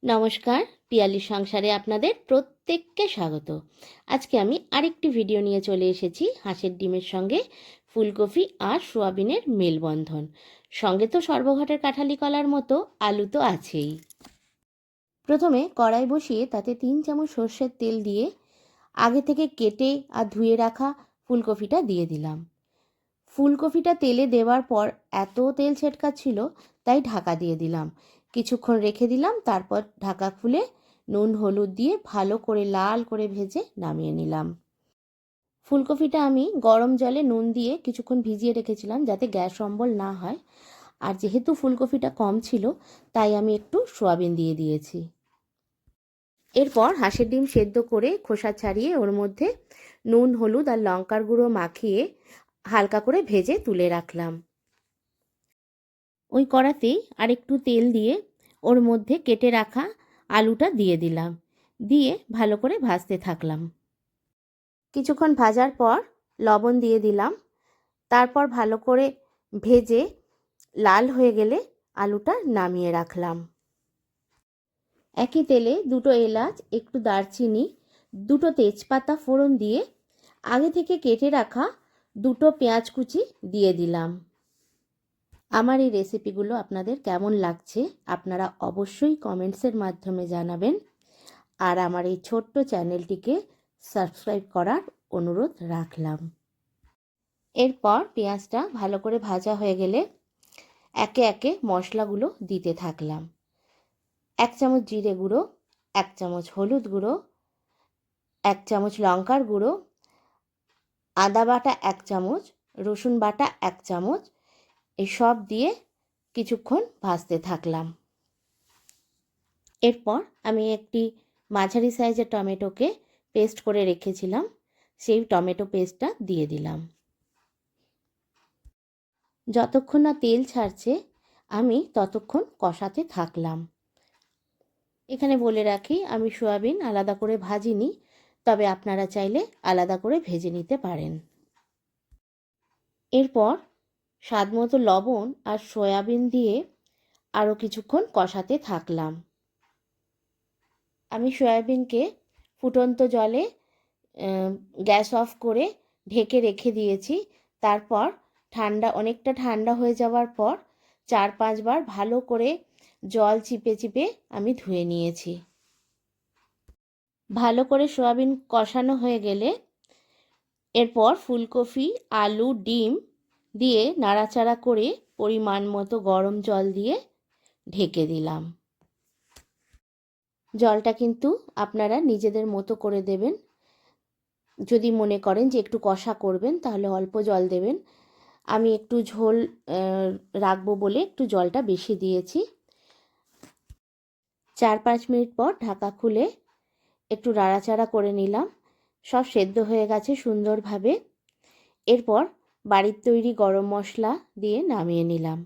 নমস্কার, পিয়ালির সংসারে আপনাদের প্রত্যেককে স্বাগত। আজকে আমি আরেকটি ভিডিও নিয়ে চলে এসেছি হাঁসের ডিমের সঙ্গে ফুলকপি আর সোয়াবিনের মেলবন্ধন। সঙ্গে তো সর্বঘাটের কাঁঠালি কলার মতো আলু তো আছেই। প্রথমে কড়াই বসিয়ে তাতে 3 চামচ সর্ষের তেল দিয়ে আগে থেকে কেটে আর ধুয়ে রাখা ফুলকপিটা দিয়ে দিলাম। ফুলকপিটা তেলে দেওয়ার পর এত তেল ছেটকাচ্ছিল, তাই ঢাকা দিয়ে দিলাম। কিছুক্ষণ রেখে দিলাম, তারপর ঢাকা খুলে নুন হলুদ দিয়ে ভালো করে লাল করে ভেজে নামিয়ে নিলাম। ফুলকপিটা আমি গরম জলে নুন দিয়ে কিছুক্ষণ ভিজিয়ে রেখেছিলাম যাতে গ্যাস অম্বল না হয়। আর যেহেতু ফুলকপিটা কম ছিল, তাই আমি একটু সোয়াবিন দিয়ে দিয়েছি। এরপর হাঁসের ডিম সেদ্ধ করে খোসা ছাড়িয়ে ওর মধ্যে নুন হলুদ আর লঙ্কার গুঁড়ো মাখিয়ে হালকা করে ভেজে তুলে রাখলাম। ওই কড়াতেই আরেকটু তেল দিয়ে ওর মধ্যে কেটে রাখা আলুটা দিয়ে দিলাম, দিয়ে ভালো করে ভাজতে থাকলাম। কিছুক্ষণ ভাজার পর লবণ দিয়ে দিলাম, তারপর ভালো করে ভেজে লাল হয়ে গেলে আলুটা নামিয়ে রাখলাম। একই তেলে 2টো এলাচ, একটু দারচিনি, 2টো তেজপাতা ফোড়ন দিয়ে আগে থেকে কেটে রাখা 2টো পেঁয়াজ কুচি দিয়ে দিলাম। আমার এই রেসিপিগুলো আপনাদের কেমন লাগছে আপনারা অবশ্যই কমেন্টসের মাধ্যমে জানাবেন। আর আমার এই ছোট্ট চ্যানেলটিকে সাবস্ক্রাইব করার অনুরোধ রাখলাম। এরপর পেঁয়াজটা ভালো করে ভাজা হয়ে গেলে একে একে মশলাগুলো দিতে থাকলাম। 1 চামচ জিরে গুঁড়ো, 1 চামচ হলুদ গুঁড়ো, 1 চামচ লঙ্কার গুঁড়ো, আদা বাটা 1 চামচ, রসুন বাটা 1 চামচ, এই সব দিয়ে কিছুক্ষণ ভাজতে থাকলাম। এরপর আমি একটি মাঝারি সাইজের টমেটোকে পেস্ট করে রেখেছিলাম, সেই টমেটো পেস্টটা দিয়ে দিলাম। যতক্ষণ না তেল ছাড়ছে আমি ততক্ষণ কষাতে থাকলাম। এখানে বলে রাখি, আমি সয়াবিন আলাদা করে ভাজিনি, তবে আপনারা চাইলে আলাদা করে ভেজে নিতে পারেন। এরপর স্বাদমতো লবণ আর সয়াবিন দিয়ে আরও কিছুক্ষণ কষাতে থাকলাম। আমি সয়াবিনকে ফুটন্ত জলে গ্যাস অফ করে ঢেকে রেখে দিয়েছি। তারপর অনেকটা ঠান্ডা হয়ে যাওয়ার পর 4-5 বার ভালো করে জল চিপে চিপে আমি ধুয়ে নিয়েছি। ভালো করে সয়াবিন কষানো হয়ে গেলে এরপর ফুলকপি, আলু, ডিম দিয়ে নাড়াচাড়া করে পরিমাণ মতো গরম জল দিয়ে ঢেকে দিলাম। জলটা কিন্তু আপনারা নিজেদের মতো করে দেবেন। যদি মনে করেন যে একটু কষা করবেন তাহলে অল্প জল দেবেন। আমি একটু ঝোল রাখবো বলে একটু জলটা বেশি দিয়েছি। 4-5 মিনিট পর ঢাকা খুলে একটু নাড়াচাড়া করে নিলাম। সব সেদ্ধ হয়ে গেছে সুন্দরভাবে। এরপর বাড়ির তৈরি গরম মশলা দিয়ে নামিয়ে নিলাম।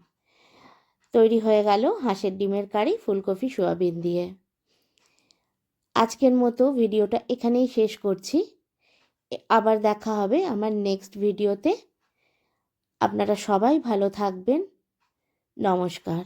তৈরি হয়ে গেল হাঁসের ডিমের কারি ফুলকপি সোয়াবিন দিয়ে। আজকের মতো ভিডিওটা এখানেই শেষ করছি। আবার দেখা হবে আমার নেক্সট ভিডিওতে। আপনারা সবাই ভালো থাকবেন। নমস্কার।